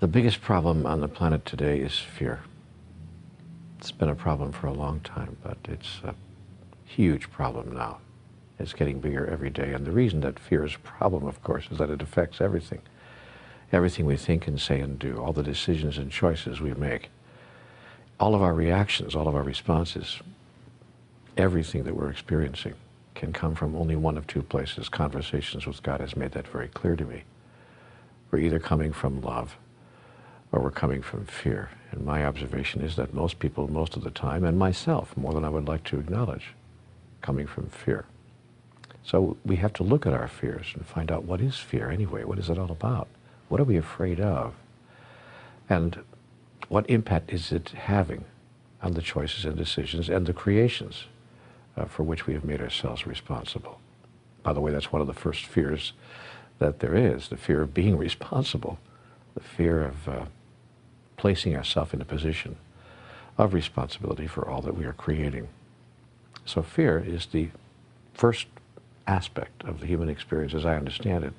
The biggest problem on the planet today is fear. It's been a problem for a long time, but it's a huge problem now. It's getting bigger every day. And the reason that fear is a problem, of course, is that it affects everything. Everything we think and say and do, all the decisions and choices we make, all of our reactions, all of our responses, everything that we're experiencing can come from only one of two places. Conversations with God has made that very clear to me. We're either coming from love or we're coming from fear. And my observation is that most people, most of the time, and myself, more than I would like to acknowledge, coming from fear. So we have to look at our fears and find out, what is fear anyway? What is it all about? What are we afraid of? And what impact is it having on the choices and decisions and the creations for which we have made ourselves responsible? By the way, that's one of the first fears that there is, the fear of being responsible, the fear of placing ourselves in a position of responsibility for all that we are creating. So fear is the first aspect of the human experience, as I understand it,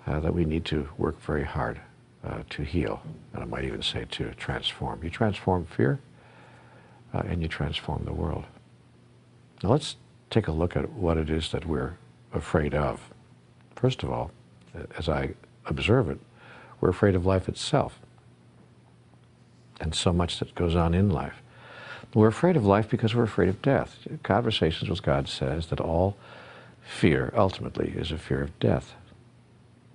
that we need to work very hard to heal, and I might even say to transform. You transform fear, and you transform the world. Now let's take a look at what it is that we're afraid of. First of all, as I observe it, we're afraid of life itself and so much that goes on in life. We're afraid of life because we're afraid of death. Conversations with God says that all fear ultimately is a fear of death.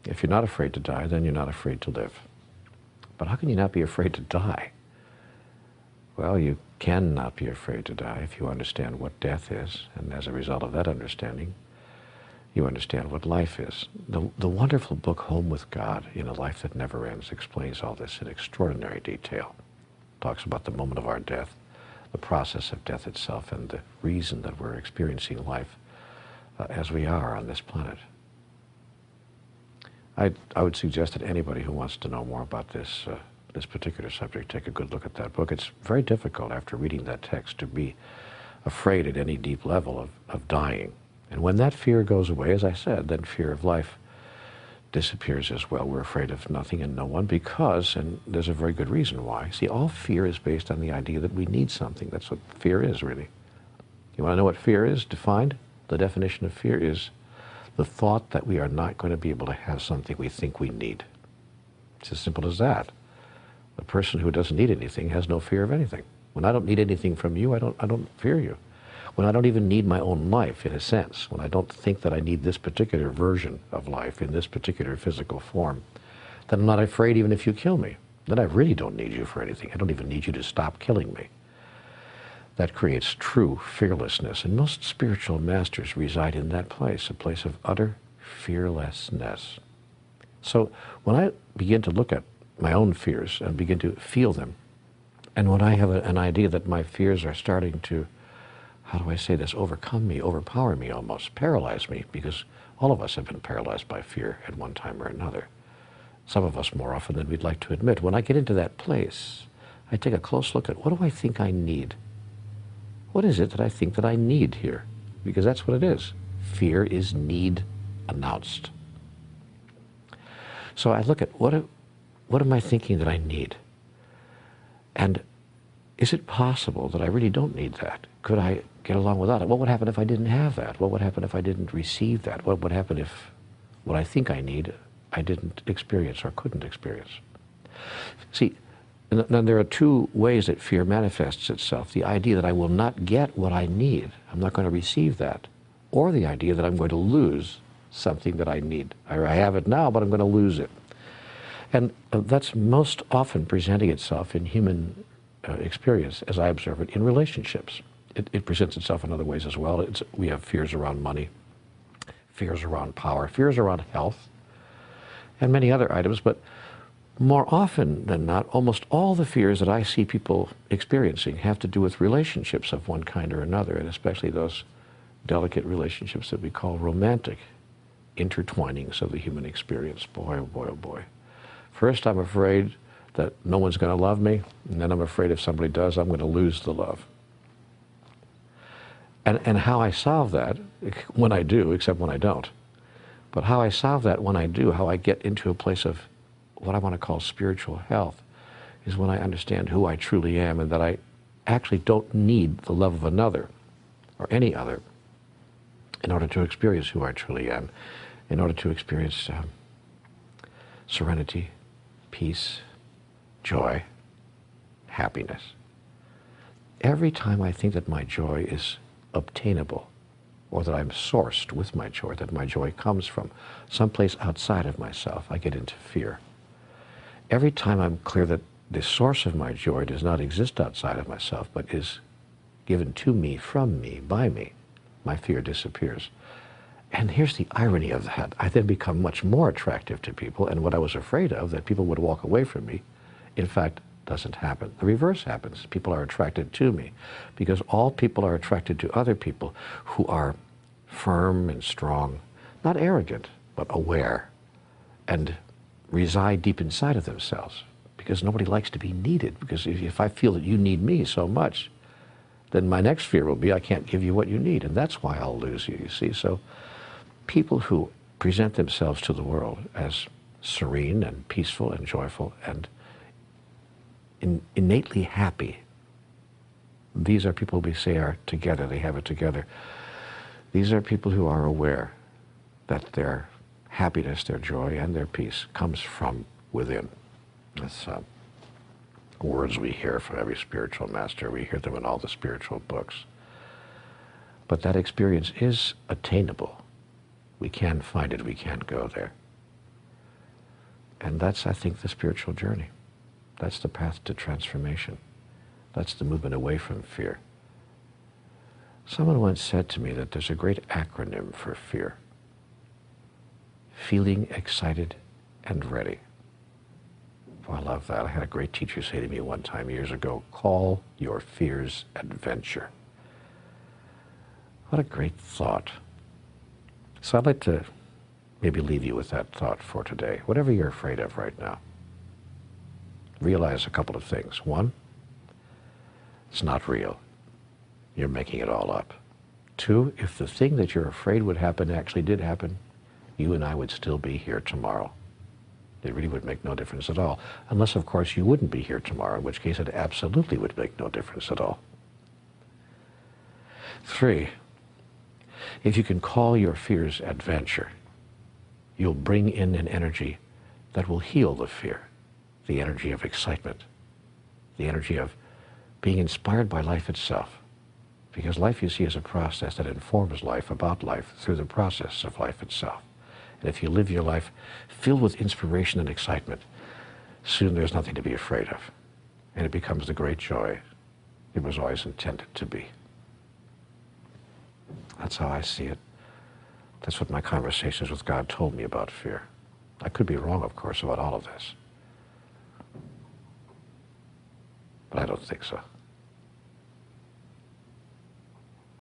If you're not afraid to die, then you're not afraid to live. But how can you not be afraid to die? Well, you cannot be afraid to die if you understand what death is, and as a result of that understanding, you understand what life is. The wonderful book, Home with God in a Life That Never Ends, explains all this in extraordinary detail. It talks about the moment of our death, the process of death itself, and the reason that we're experiencing life as we are on this planet. I would suggest that anybody who wants to know more about this particular subject take a good look at that book. It's very difficult after reading that text to be afraid at any deep level of dying. And when that fear goes away, as I said, then fear of life disappears as well. We're afraid of nothing and no one because, and there's a very good reason why, see, all fear is based on the idea that we need something. That's what fear is, really. You want to know what fear is defined? The definition of fear is the thought that we are not going to be able to have something we think we need. It's as simple as that. The person who doesn't need anything has no fear of anything. When I don't need anything from you, I don't fear you. When I don't even need my own life, in a sense, when I don't think that I need this particular version of life in this particular physical form, then I'm not afraid even if you kill me. Then I really don't need you for anything. I don't even need you to stop killing me. That creates true fearlessness, and most spiritual masters reside in that place, a place of utter fearlessness. So when I begin to look at my own fears and begin to feel them, and when I have an idea that my fears are starting to, how do I say this, overcome me, overpower me almost, paralyze me, because all of us have been paralyzed by fear at one time or another. Some of us more often than we'd like to admit. When I get into that place, I take a close look at, what do I think I need? What is it that I think that I need here? Because that's what it is. Fear is need announced. So I look at, what am I thinking that I need? And is it possible that I really don't need that? Could I get along without it? What would happen if I didn't have that? What would happen if I didn't receive that? What would happen if what I think I need, I didn't experience or couldn't experience? See, now there are two ways that fear manifests itself. The idea that I will not get what I need, I'm not going to receive that, or the idea that I'm going to lose something that I need. I have it now, but I'm going to lose it. And that's most often presenting itself in human experience, as I observe it, in relationships. It presents itself in other ways as well. We have fears around money, fears around power, fears around health, and many other items, but more often than not, almost all the fears that I see people experiencing have to do with relationships of one kind or another, and especially those delicate relationships that we call romantic intertwinings of the human experience. Boy, oh boy, oh boy. First, I'm afraid that no one's going to love me, and then I'm afraid if somebody does, I'm going to lose the love. And how I solve that, when I do, except when I don't, but how I solve that when I do, how I get into a place of what I want to call spiritual health is when I understand who I truly am and that I actually don't need the love of another or any other in order to experience who I truly am, in order to experience serenity, peace, joy, happiness. Every time I think that my joy is obtainable, or that I'm sourced with my joy, that my joy comes from someplace outside of myself, I get into fear. Every time I'm clear that the source of my joy does not exist outside of myself, but is given to me, from me, by me, my fear disappears. And here's the irony of that. I then become much more attractive to people, and what I was afraid of, that people would walk away from me, in fact, doesn't happen. The reverse happens. People are attracted to me because all people are attracted to other people who are firm and strong, not arrogant, but aware, and reside deep inside of themselves, because nobody likes to be needed. Because if I feel that you need me so much, then my next fear will be I can't give you what you need, and that's why I'll lose you, you see. So people who present themselves to the world as serene and peaceful and joyful and innately happy, these are people we say are together, they have it together. These are people who are aware that their happiness, their joy, and their peace comes from within. That's words we hear from every spiritual master. We hear them in all the spiritual books. But that experience is attainable. We can find it, we can go there. And that's, I think, the spiritual journey. That's the path to transformation. That's the movement away from fear. Someone once said to me that there's a great acronym for fear: feeling excited and ready. Oh, I love that. I had a great teacher say to me one time years ago, call your fears adventure. What a great thought. So I'd like to maybe leave you with that thought for today. Whatever you're afraid of right now, realize a couple of things. One, it's not real. You're making it all up. Two, if the thing that you're afraid would happen actually did happen, you and I would still be here tomorrow. It really would make no difference at all. Unless, of course, you wouldn't be here tomorrow, in which case it absolutely would make no difference at all. Three, if you can call your fears adventure, you'll bring in an energy that will heal the fear, the energy of excitement, the energy of being inspired by life itself. Because life, you see, is a process that informs life about life through the process of life itself. And if you live your life filled with inspiration and excitement, soon there's nothing to be afraid of. And it becomes the great joy it was always intended to be. That's how I see it. That's what my conversations with God told me about fear. I could be wrong, of course, about all of this. But I don't think so.